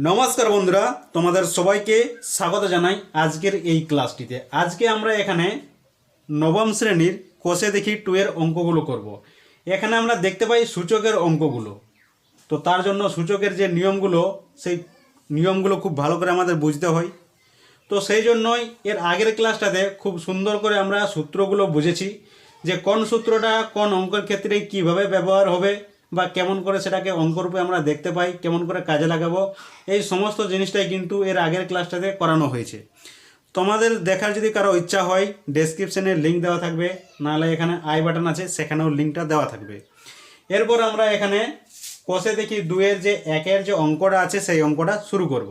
নমস্কার বন্ধুরা, তোমাদের সবাইকে স্বাগত জানাই আজকের এই ক্লাসটিতে। আজকে আমরা এখানে নবম শ্রেণীর কোষে দেখি 2 এর অঙ্কগুলো করব। এখানে আমরা দেখতে পাই সূচকের অঙ্কগুলো। তো তার জন্য সূচকের যে নিয়মগুলো, সেই নিয়মগুলো খুব ভালো করে আমাদের বুঝতে হয়। তো সেই জন্যই এর আগের ক্লাসটাতে খুব সুন্দর করে আমরা সূত্রগুলো বুঝেছি, যে কোন সূত্রটা কোন অঙ্কের ক্ষেত্রে কিভাবে ব্যবহার হবে বা কেমন করে সেটাকে অঙ্করূপে আমরা দেখতে পাই, কেমন করে কাজে লাগাবো, এই সমস্ত জিনিসটাই কিন্তু এর আগের ক্লাসটাতে করানো হয়েছে। তোমাদের দেখার যদি কারো ইচ্ছা হয়, ডেসক্রিপশনে লিঙ্ক দেওয়া থাকবে, নাহলে এখানে আই বাটন আছে, সেখানেও লিঙ্কটা দেওয়া থাকবে। এরপর আমরা এখানে কোষে দেখি 2 এর যে 1 এর যে অঙ্কটা আছে সেই অঙ্কটা শুরু করব।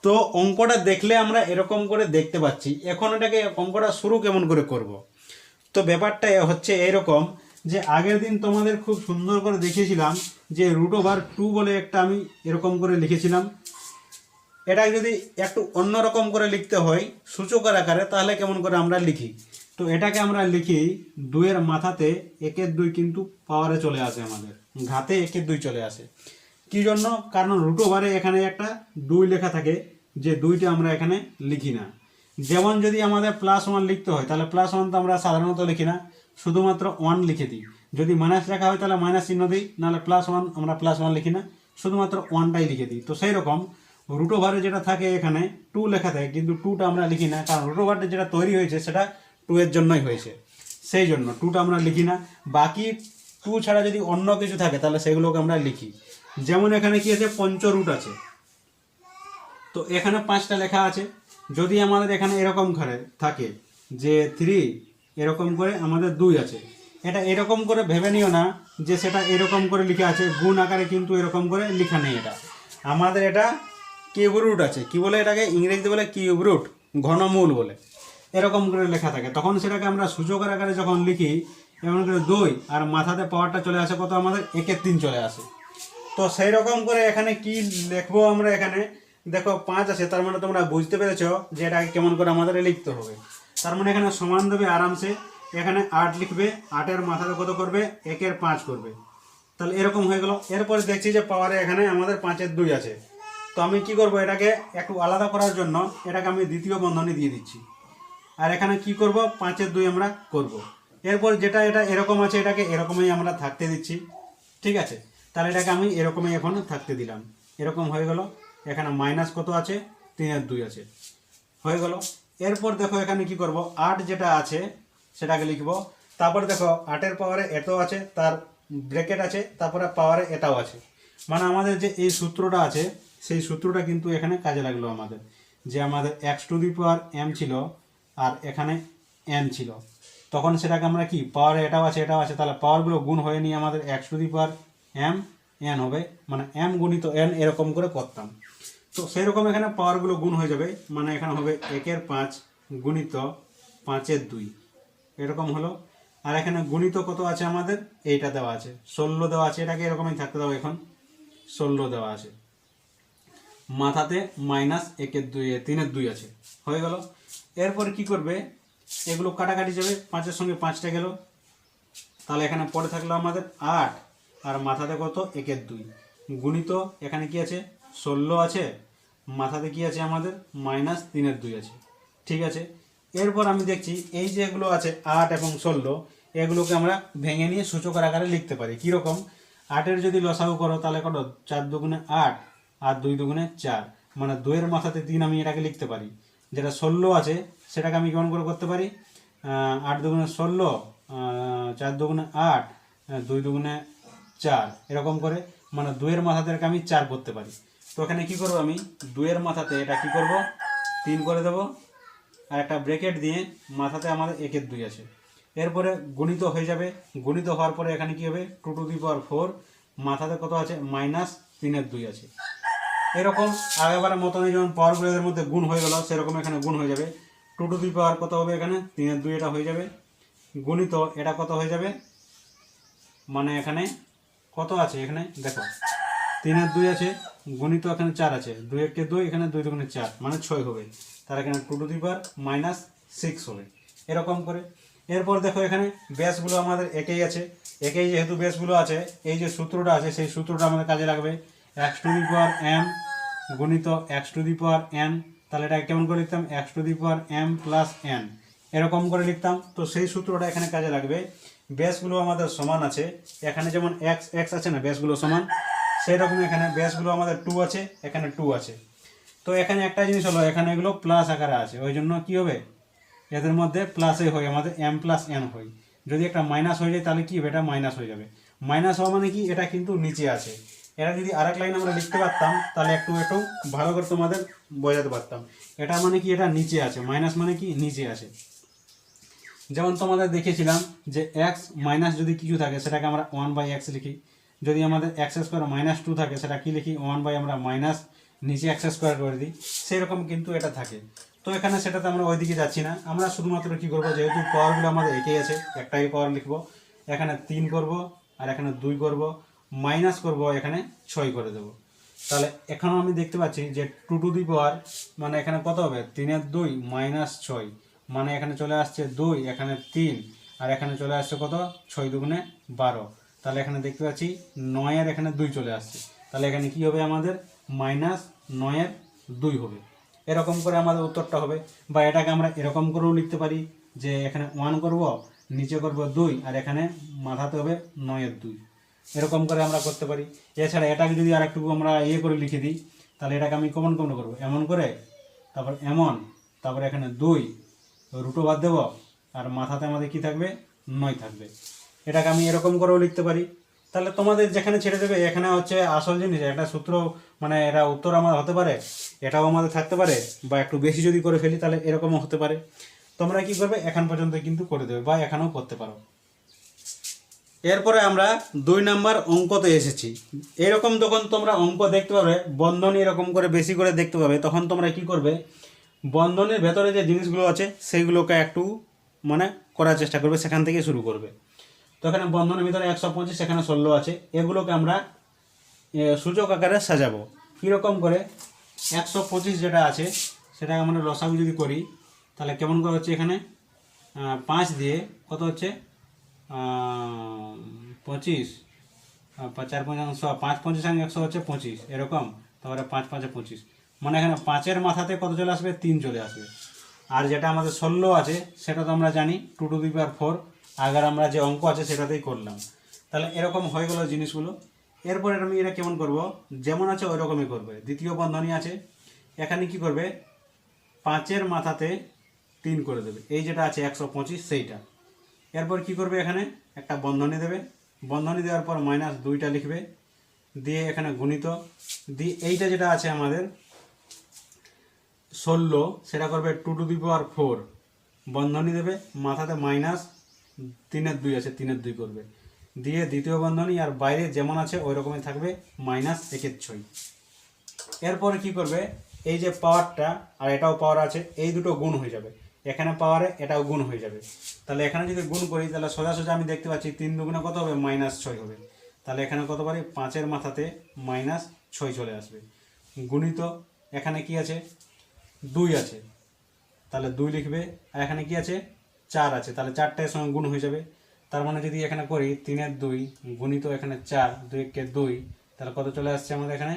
তো অঙ্কটা দেখলে আমরা এরকম করে দেখতে পাচ্ছি। এখন এটাকে অঙ্কটা শুরু কেমন করে করব। তো ব্যাপারটা হচ্ছে এইরকম, যে আগের দিন তোমাদের খুব সুন্দর করে দেখিয়েছিলাম যে √2 বলে একটা আমি এরকম করে লিখেছিলাম। এটা যদি একটু অন্যরকম করে লিখতে হয় সূচকের আকারে, তাহলে কেমন করে আমরা লিখি। তো এটাকে আমরা লিখি 2 এর মাথাতে 1 এর 2 কিন্তু পাওয়ারে চলে আসে, আমাদের ঘাতে 1 এর 2 চলে আসে। কি জন্য? কারণ √2 এখানে একটা 2 লেখা থাকে, যে 2টা আমরা এখানে লিখি না। যেমন যদি আমাদের +1 লিখতে হয়, তাহলে +1 তো আমরা সাধারণত লিখি না, শুধুমাত্র 1 লিখে দিই। যদি মাইনাস লেখা হয় তাহলে মাইনাস চিহ্ন দিই, নাহলে +1 আমরা +1 লিখি না, শুধুমাত্র 1টাই লিখে দিই। তো সেই রকম √2 যেটা থাকে এখানে 2 লেখা থাকে, কিন্তু 2টা আমরা লিখি না, কারণ √2 যেটা তৈরি হয়েছে সেটা 2 এর জন্যই হয়েছে। সেই জন্য 2টা আমরা লিখি না। বাকি 2 ছাড়া যদি অন্য কিছু থাকে তাহলে সেগুলোকে আমরা লিখি। যেমন এখানে কি আছে, পঞ্চরুট আছে, তো এখানে 5টা লেখা আছে। যদি আমাদের এখানে এরকম করে থাকে যে 3 এরকম করে আমাদের 2 আছে, এটা এরকম করে ভেবে নিও না যে সেটা এরকম করে লিখা আছে গুণ আকারে, কিন্তু এরকম করে লেখা নেই। এটা আমাদের এটা কিউব রুট আছে। কি বলে এটাকে? ইংরেজিতে বলে কিউব রুট, ঘনমূল বলে। এরকম করে লেখা থাকে, তখন সেটাকে আমরা সূচকের আকারে যখন লিখি, এমন করে 2 আর মাথাতে পাওয়ারটা চলে আসে কত, আমাদের 1 এর 3 চলে আসে। তো সেই রকম করে এখানে কি লিখবো আমরা, এখানে দেখো 5 আছে, তার মানে তোমরা বুঝতে পেরেছো যে এটাকে কেমন করে আমাদের লিখতে হবে। তার মানে এখানে সমান দেবে আরামসে, এখানে 8 লিখবে, 8 এর মাথাতে কত করবে, 1 এর 5 করবে, তাহলে এরকম হয়ে গেল। এরপরে দেখছি যে পাওয়ারে এখানে আমাদের 5 এর 2 আছে। তো আমি কি করব, এটাকে একটু আলাদা করার জন্য এটাকে আমি দ্বিতীয় বন্ধনী দিয়ে দিচ্ছি, আর এখানে কি করব, 5 এর 2 আমরা করব। এরপর যেটা এটা এরকম আছে, এটাকে এরকমই আমরা থাকতে দিচ্ছি। ঠিক আছে, তাহলে এটাকে আমি এরকমই এখন থাকতে দিলাম। এরকম হয়ে গেল। এখানে মাইনাস কত আছে, 3 এর 2 আছে, হয়ে গেল। এরপর দেখো এখানে কি করব, 8 যেটা আছে সেটাকে লিখব। তারপর দেখো 8 এর পাওয়ারে এত আছে, তার ব্র্যাকেট আছে, তারপরে পাওয়ারে এটাও আছে। মানে আমাদের যে এই সূত্রটা আছে, সেই সূত্রটা কিন্তু এখানে কাজে লাগলো আমাদের। যে আমাদের x⁴m ছিল আর এখানে n ছিল, তখন সেটাকে আমরা কি পাওয়ারে এটাও আছে এটাও আছে, তাহলে পাওয়ারগুলো গুণ হয়ে নিয়ে আমাদের x⁴m n হবে, মানে m গুণিত n এরকম করে করতাম। তো সেই রকম এখানে পাওয়ারগুলো গুণ হয়ে যাবে, মানে এখানে হবে 1 এর 5 গুণিত 5 এর 2 এরকম হলো। আর এখানে গুণিত কত আছে আমাদের, এইটা দেওয়া আছে 16 দেওয়া আছে, এটাকে এরকমই থাকতে দাও। এখন 16 দেওয়া আছে, মাথাতে মাইনাস 1 এর 2 3 এর 2 আছে, হয়ে গেল। এরপর কি করবে, এগুলো কাটাকাটি যাবে, 5 এর সঙ্গে 5টা গেল, তাহলে এখানে পড়ে থাকলো আমাদের 8 আর মাথাতে কত, 1 এর 2 গুণিত এখানে কি আছে, 16 আছে, মাথাতে কি আছে আমাদের মাইনাস 3 এর 2 আছে। ঠিক আছে, এরপর আমি দেখছি এই যে এগুলো আছে 8 এবং 16, এগুলোকে আমরা ভেঙে নিয়ে সূচকের আকারে লিখতে পারি। কীরকম, 8 এর যদি লসাগু করো তাহলে কত, 4 দুগুণে 8 আর 2 দুগুণে 4, মানে 2 এর মাথাতে 3 আমি এটাকে লিখতে পারি। যেটা 16 আছে সেটাকে আমি কেমন করে করতে পারি, 8 দুগুণে 16, 4 দুগুণে 8, 2 দুগুণে 4 এরকম করে, মানে 2 এর মাথাতে আমি 4 করতে পারি। তো এখানে কী করবো, আমি 2 এর মাথাতে এটা কি করব, 3 করে দেবো, আর একটা ব্র্যাকেট দিয়ে মাথাতে আমাদের 1 এর 2 আছে। এরপরে গুণিত হয়ে যাবে, গুণিত হওয়ার পরে এখানে কি হবে, 2⁴, মাথাতে কত আছে, মাইনাস 3 এর 2 আছে। এরকম আগেবারের মতনই যেমন পাওয়ারগুলোর মধ্যে গুণ হয়ে গেল, সেরকম এখানে গুণ হয়ে যাবে। 2⁴ কত হবে, এখানে 3 এর 2 এটা হয়ে যাবে, গুণিত এটা কত হয়ে যাবে, মানে এখানে কত আছে, এখানে দেখো 3 এর 2 আছে, গুণিত এখানে 4 আছে, 2 1 2, এখানে 2 দুগুণে 4 মানে 6 হবে, তার এখানে 2⁻, -6 হবে, এরকম করে। এরপর দেখো এখানে ব্যাসগুলো আমাদের একই আছে, একই যেহেতু ব্যাসগুলো আছে, এই যে সূত্রটা আছে সেই সূত্রটা আমাদের কাজে লাগবে। x⁴m গুণিত X to the power N. তাহলে এটা কেমন করে লিখতাম, X to the power M plus N, এরকম করে লিখতাম। তো সেই সূত্রটা এখানে কাজে লাগবে। বেসগুলো আমাদের সমান আছে, এখানে যেমন এক্স এক্স আছে না, বেসগুলো সমান, সেই রকম এখানে বেসগুলো আমাদের 2 আছে, এখানে 2 আছে। তো এখানে একটা জিনিস হলো, এখানে এগুলো প্লাস আকারে আছে, ওই জন্য কী হবে, এদের মধ্যে প্লাসে হয়, আমাদের এম প্লাস এন হয়। যদি একটা মাইনাস হয়ে যায় তাহলে কি হবে, এটা মাইনাস হয়ে যাবে। মাইনাস হওয়া মানে কি, এটা কিন্তু নিচে আছে। এটা যদি আরেক লাইন আমরা লিখতে পারতাম তাহলে একটু একটু ভালো করে তোমাদের বোঝাতে পারতাম। এটা মানে কি, এটা নিচে আছে, মাইনাস মানে কি নিচে আছে। যেমন তোমাদের দেখিয়েছিলাম যে এক্স মাইনাস যদি কিছু থাকে সেটাকে আমরা 1/x লিখি। যদি আমাদের এক্স স্কোয়ার -2 থাকে সেটা কি লিখি, 1/ আমরা মাইনাস নিচে এক্স স্কোয়ার করে দিই। সেরকম কিন্তু এটা থাকে। তো এখানে সেটাতে আমরা ওইদিকে যাচ্ছি না, আমরা শুধুমাত্র কী করবো, যেহেতু পাওয়ারগুলো আমাদের একই আছে, একটাই পাওয়ার লিখবো। এখানে 3 করব, আর এখানে 2 করব, মাইনাস করব, এখানে 6 করে দেবো। তাহলে এখানেও আমি দেখতে পাচ্ছি যে 2 টু দি পাওয়ার মানে এখানে কত হবে, 3 2 -6, মানে এখানে চলে আসছে 2, এখানে 3, আর এখানে চলে আসছে কত, 6 দুগুণে 12। তাহলে এখানে দেখতে পাচ্ছি 9 এখানে 2 চলে আসছে। তাহলে এখানে কি হবে, আমাদের -9/2 হবে। এরকম করে আমাদের উত্তরটা হবে। বা এটাকে আমরা এরকম করেও লিখতে পারি যে এখানে 1 করব, নিচে করব 2, আর এখানে মাথাতে হবে 9/2। এরকম করে আমরা করতে পারি। এছাড়া এটাকে যদি আর একটু আমরা করে লিখে দিই, তাহলে এটাকে আমি কমন কমন করবো, এমন করে, তারপর এমন, তারপর এখানে 2 রুটো বাদ দেবো, আর মাথাতে আমাদের কি থাকবে, 9 থাকবে। এটাকে আমি এরকম করেও লিখতে পারি। তাহলে তোমাদের যেখানে ছেড়ে দেবে, এখানে হচ্ছে আসল জিনিস, একটা সূত্র, মানে এটা উত্তর আমার হতে পারে, এটাও আমাদের থাকতে পারে, বা একটু বেশি যদি করে ফেলি তাহলে এরকমও হতে পারে। তোমরা কি করবে, এখন পর্যন্ত কিন্তু করে দেবে, বা এখানেও করতে পারো। এরপরে আমরা 2 নাম্বার অঙ্কতে এসেছি। এরকম যখন তোমরা অঙ্ক দেখতে পাবে, বন্ধনী এরকম করে বেশি করে দেখতে পাবে, তখন তোমরা কি করবে, বন্ধনীর ভেতরে যে জিনিসগুলো আছে সেইগুলোকে একটু মানে করার চেষ্টা করবে, সেখান থেকে শুরু করবে। তো এখানে বন্ধনের ভিতরে 125, এখানে 16 আছে, এগুলোকে আমরা সূচক আকারে সাজাবো। কীরকম করে, 125 যেটা আছে সেটাকে আমরা লসাগু যদি করি, তাহলে কেমন করে হচ্ছে, এখানে 5 দিয়ে কত হচ্ছে, 25, 4 5 100, 5 5 100 হচ্ছে 25, এরকম। তারপরে 5 5 25, মানে এখানে 5-এর মাথাতে কত চলে আসবে, 3 চলে আসবে। আর যেটা আমাদের 16 আছে সেটা তো আমরা জানি 2 টু দি পাওয়ার 4, আগের আমরা যে অঙ্ক আছে সেটাতেই করলাম। তাহলে এরকম হয়ে গেল জিনিসগুলো। এরপরে আমি এটা কেমন করব, যেমন আছে ওই রকমই করবে। দ্বিতীয় বন্ধনী আছে, এখানে কি করবে, 5-এর মাথাতে 3 করে দেবে, এই যেটা আছে 125 সেইটা। এরপর কি করবে, এখানে একটা বন্ধনী দেবে, বন্ধনী দেওয়ার পর -2টা লিখবে, দিয়ে এখানে গুণিত, দিয়ে এইটা যেটা আছে আমাদের 16 সেটা করবে 2 টু দি পাওয়ার 4, বন্ধনী দেবে, মাথাতে -3/2 আছে, 3/2 করবে, দিয়ে দ্বিতীয় বন্ধনী, আর বাইরে যেমন আছে ওই রকমই থাকবে, -1/6। এরপরে কি করবে, এই যে পাওয়ারটা আর এটাও পাওয়ার আছে, এই দুটো গুণ হয়ে যাবে, এখানে পাওয়ারে এটাও গুণ হয়ে যাবে। তাহলে এখানে যদি গুণ করি তাহলে সোজা সোজা আমি দেখতে পাচ্ছি 3 দুগুণে কত হবে, -6 হবে। তাহলে এখানে কত পারি, 5-এর মাথাতে -6 চলে আসবে, গুণিত, এখানে কি আছে, 2 আছে, তাহলে 2 লিখবে, আর এখানে কি আছে, 4 আছে, তাহলে 4টার সঙ্গে গুণ হয়ে যাবে। তার মানে যদি এখানে করি 3/2 গুণিত এখানে 4, 2 2, তাহলে কত চলে আসছে আমাদের, এখানে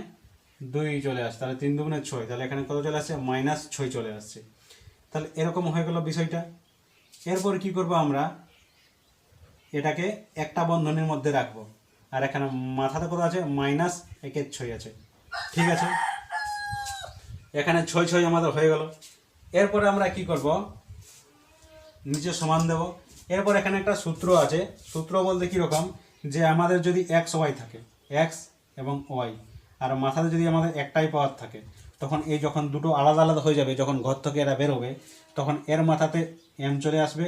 2 চলে আসছে, তাহলে 3 দুগুণে 6, তাহলে এখানে কত চলে আসছে, -6 চলে আসছে। তাহলে এরকম হয়ে গেল বিষয়টা। এরপর কি করব, আমরা এটাকে একটা বন্ধনীর মধ্যে রাখবো, আর এখানে মাথাতে কত আছে, -1/6 আছে, ঠিক আছে। এখানে 6 6 আমাদের হয়ে গেল। এরপরে আমরা কি করব, নিচে সমান দেব। এরপর এখানে একটা সূত্র আছে, সূত্র বলতে কীরকম, যে আমাদের যদি x y থাকে, x এবং y, আর মাথাতে যদি আমাদের একটাই পাওয়ার থাকে, তখন এই যখন দুটো আলাদা আলাদা হয়ে যাবে, যখন ঘর থেকে এরা বেরোবে, তখন এর মাথাতে m চলে আসবে,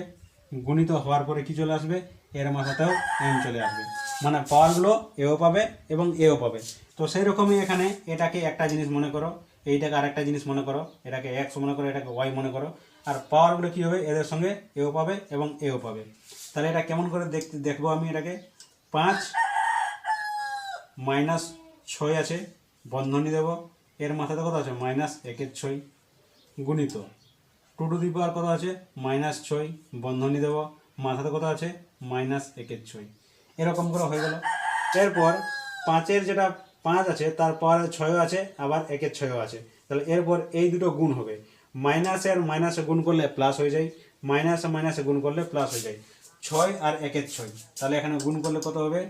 গুণিত হওয়ার পরে কি চলে আসবে, এর মাথাতেও m চলে আসবে, মানে পাওয়ারগুলো এও পাবে এবং এও পাবে। তো সেই রকমই এখানে এটাকে একটা জিনিস মনে করো, এইটাকে আরেকটা জিনিস মনে করো, এটাকে x মনে করো, এটাকে y মনে করো, আর পাওয়ারগুলো কী হবে, এদের সঙ্গে এও পাবে এবং এও পাবে। তাহলে এটা কেমন করে দেখবো আমি, এটাকে 5 -6 আছে, বন্ধনী দেব, এর মাথাতে কত আছে, -1/6, গুণিত 2 টু দি পাওয়ার কত আছে, -6, বন্ধনী দেব, মাথাতে কত আছে, -1/6, এরকম করে হয়ে গেল। এরপর 5-এর যেটা 5 আছে, তার পাওয়ারে 6 আছে, আবার 1-এর 6 আছে। তাহলে এরপর এই দুটো গুণ হবে, মাইনাসে আর মাইনাসে গুণ করলে প্লাস হয়ে যায়, মাইনাসে মাইনাসে গুণ করলে প্লাস হয়ে যায়। 6 আর 1-এর 6, তাহলে এখানে গুণ করলে কত হবে,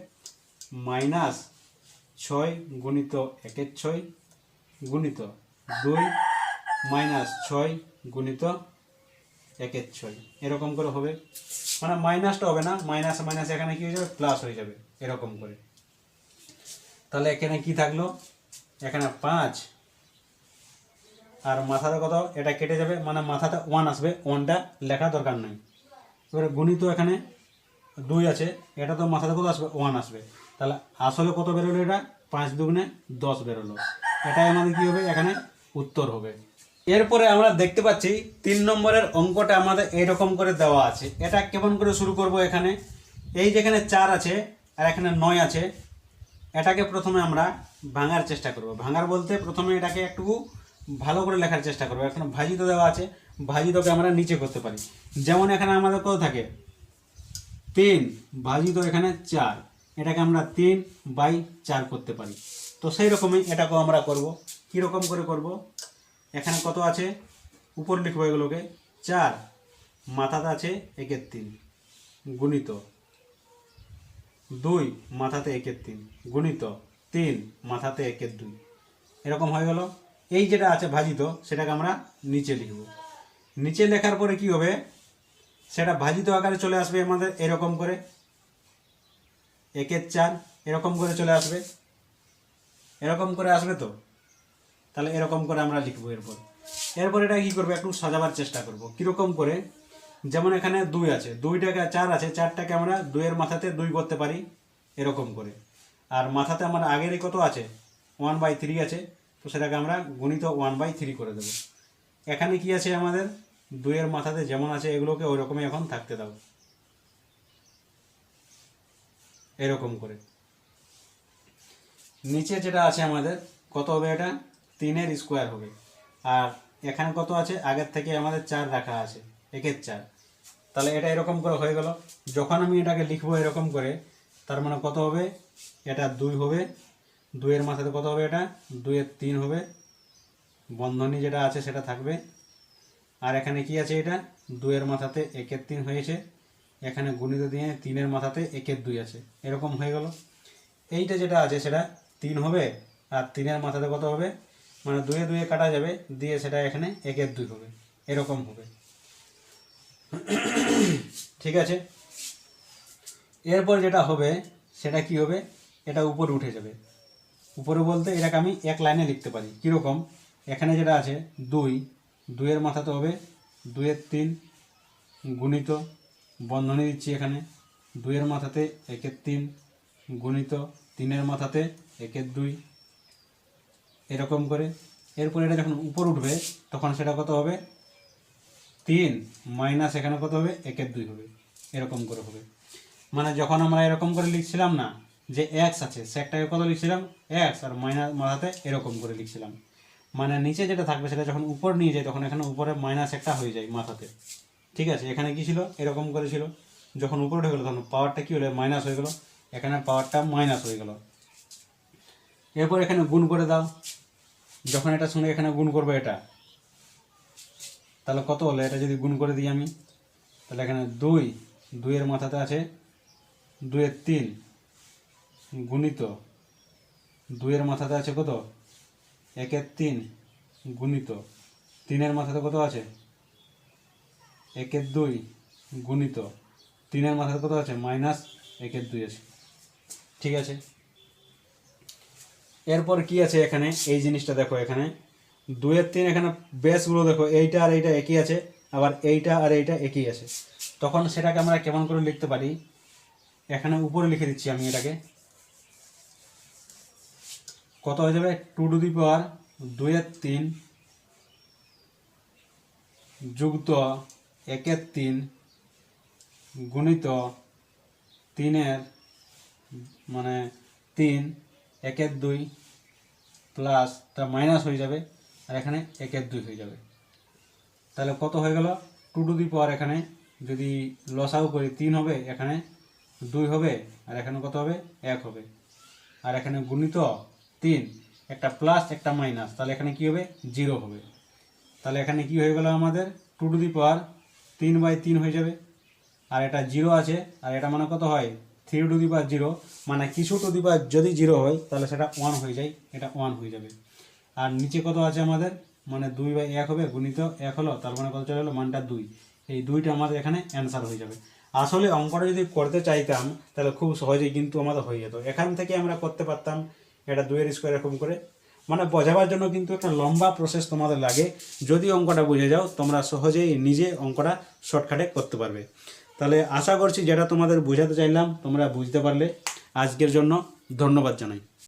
-6 গুণিত 1-এর 6 গুণিত 2 -6 গুণিত 1-এর 6, এরকম করে হবে। মানে মাইনাসটা হবে না, মাইনাস মাইনাস এখানে কি হয়ে যাবে, প্লাস হয়ে যাবে, এরকম করে। তাহলে এখানে কি থাকলো, এখানে 5 আর মাথাতে কত, এটা কেটে যাবে, মানে মাথাতে 1 আসবে, 1টা লেখা দরকার নাই। এবারে গুণিত এখানে 2 আছে, এটা তো মাথাতে কত আসবে, 1 আসবে। তাহলে আসলে কত বেরোলো, এটা 5 দুগুণে 10 বেরোলো। এটাই আমাদের কি হবে, এখানে উত্তর হবে। এরপরে আমরা দেখতে পাচ্ছি 3 নম্বরের অঙ্কটা আমাদের এইরকম করে দেওয়া আছে। এটা কেমন করে শুরু করব, এখানে এই যেখানে 4 আছে আর এখানে 9 আছে, এটাকে প্রথমে আমরা ভাঙার চেষ্টা করব। ভাঙার বলতে প্রথমে এটাকে একটু ভালো করে লেখার চেষ্টা করবো। এখানে ভাজিত দেওয়া আছে, ভাজিতকে আমরা নিচে করতে পারি। যেমন এখানে আমাদের কত থাকে, 3 ভাজিত এখানে 4, এটাকে আমরা 3/4 করতে পারি। তো সেই রকমই এটাকেও আমরা করব। কীরকম করে করব, এখানে কত আছে, উপর লিখবো এগুলোকে, 4 মাথাতে আছে 1-এর 3 গুণিত 2 মাথাতে 1-এর 3 গুণিত 3 মাথাতে 1-এর 2, এরকম হয়ে গেল। এই যেটা আছে ভাজিত, সেটাকে আমরা নিচে লিখব। নিচে লেখার পরে কি হবে, সেটা ভাজিত আকারে চলে আসবে আমাদের এরকম করে, 1-এর 4 এরকম করে চলে আসবে, এরকম করে আসবে। তো তাহলে এরকম করে আমরা লিখবো। এরপর এটা কি করবো, একটু সাজাবার চেষ্টা করব। কীরকম করে, যেমন এখানে 2 আছে, 2টাকে 4 আছে, 4টাকে আমরা 2-এর মাথাতে 2 করতে পারি, এরকম করে। আর মাথাতে আমার আগেরই কত আছে, 1/3 আছে, তো সেটাকে আমরা গুণিত 1/3 করে দেব। এখানে কি আছে আমাদের, 2-এর মাথাতে যেমন আছে এগুলোকে ওই রকমই এখন থাকতে দাও, এরকম করে। নিচে যেটা আছে আমাদের কত হবে, এটা 3-এর স্কোয়ার হবে। আর এখানে কত আছে, আগের থেকে আমাদের 4 রাখা আছে, 1-এর 4। তাহলে এটা এরকম করে হয়ে গেল। যখন আমি এটাকে লিখবো এরকম করে, তার মানে কত হবে, এটা 2 হবে, 2-এর মাথাতে কত হবে, এটা 2-এর 3 হবে, বন্ধনী যেটা আছে সেটা থাকবে। আর এখানে কি আছে, এটা 2-এর মাথাতে 1-এর 3 হয়েছে, এখানে গুণিত দিয়ে 3-এর মাথাতে 1-এর 2 আছে, এরকম হয়ে গেল। এইটা যেটা আছে সেটা 3 হবে, আর 3-এর মাথাতে কত হবে, মানে 2-এ 2-এ কাটা যাবে, দিয়ে সেটা এখানে 1-এর 2 হবে, এরকম হবে। ঠিক আছে। এরপর যেটা হবে সেটা কি হবে, এটা উপরে উঠে যাবে। উপরে বলতে এটাকে আমি এক লাইনে লিখতে পারি। কীরকম, এখানে যেটা আছে 2-এর মাথাতে হবে 2-এর 3 গুণিত, বন্ধনী দিচ্ছি এখানে, 2-এর মাথাতে 1-এর 3 গুণিত 3-এর মাথাতে 1-এর 2, এরকম করে। এরপর এটা যখন উপর উঠবে তখন সেটা কত হবে, 3 মাইনাস এখানে কত হবে, 1-এর 2 হবে, এরকম করে হবে। মানে যখন আমরা এরকম করে লিখছিলাম না, যে এক্স আছে সেটাকে কত লিখছিলাম, এক্স, আর মাইনাস মাথাতে এরকম করে লিখছিলাম। মানে নিচে যেটা থাকবে সেটা যখন উপর নিয়ে যায় তখন এখানে উপরে মাইনাস একটা হয়ে যায় মাথাতে। ঠিক আছে, এখানে কি ছিল, এরকম করে ছিল, যখন উপরে উঠে গেলো তখন পাওয়ারটা কী হলো, মাইনাস হয়ে গেলো, এখানে পাওয়ারটা মাইনাস হয়ে গেল। এরপর এখানে গুণ করে দাও, যখন এটা শুনে এখানে গুণ করবে এটা, তাহলে কত হলো, এটা যদি গুণ করে দিই আমি, তাহলে এখানে 2-এর মাথাতে আছে 2-এর 3 গুণিত 2-এর মাথাতে আছে কত, 1-এর 3 গুণিত 3-এর মাথাতে কত আছে, 1-এর 2 গুণিত 3-এর মাথাতে কত আছে, মাইনাস 1-এর 2 আছে। ঠিক আছে। এরপর কি আছে এখানে, এই জিনিসটা দেখো, এখানে 2-এর 3, এখানে বেসগুলো দেখো, এইটা আর এইটা একই আছে, আবার এইটা আর এইটা একই আছে। তখন সেটাকে আমরা কেমন করে লিখতে পারি, এখানে উপরে লিখে দিচ্ছি আমি, এটাকে কত হয়ে যাবে, 2 টু দি পাওয়ার 2-এর 3 যুক্ত 1-এর 3 গুণিত 3-এর মানে 3 1-এর 2 প্লাস তা মাইনাস হয়ে যাবে, আর এখানে 1-এর 2 হয়ে যাবে। তাহলে কত হয়ে গেল, 2 টু দি পাওয়ার, এখানে যদি লসাগু করি 3 হবে, এখানে 2 হবে, আর এখানে কত হবে, 1 হবে, আর এখানে গুণিত 3, একটা প্লাস একটা মাইনাস, তাহলে এখানে কি হবে 0 হবে। তাহলে এখানে কি হয়ে গেল আমাদের 2^3 হয়ে যাবে। আর এটা 0 আছে, আর এটা মানে কত হয় 3^0, মানে কিছু টু দি পাওয়ার যদি 0 হয় তাহলে সেটা 1 হয়ে যায়, এটা 1 হয়ে যাবে। আর নিচে কত আছে আমাদের, মানে 2/1 হবে, গুণিত 1 হলো, তার মানে কত চলে গেলো, মানটা 2। এই 2টা আমাদের এখানে অ্যান্সার হয়ে যাবে। আসলে অঙ্কটা যদি করতে চাইতাম তাহলে খুব সহজেই কিন্তু আমাদের হয়ে যেত, এখান থেকে আমরা করতে পারতাম এটা 2^2 এরকম করে। মানে বোঝাবার জন্য কিন্তু একটা লম্বা প্রসেস তোমাদের লাগে, যদি অঙ্কটা বুঝে যাও তোমরা সহজেই নিজে অঙ্কটা শর্টকাটে করতে পারবে। তাহলে আশা করছি যেটা তোমাদের বোঝাতে চাইলাম তোমরা বুঝতে পারলে। আজকের জন্য ধন্যবাদ জানাই।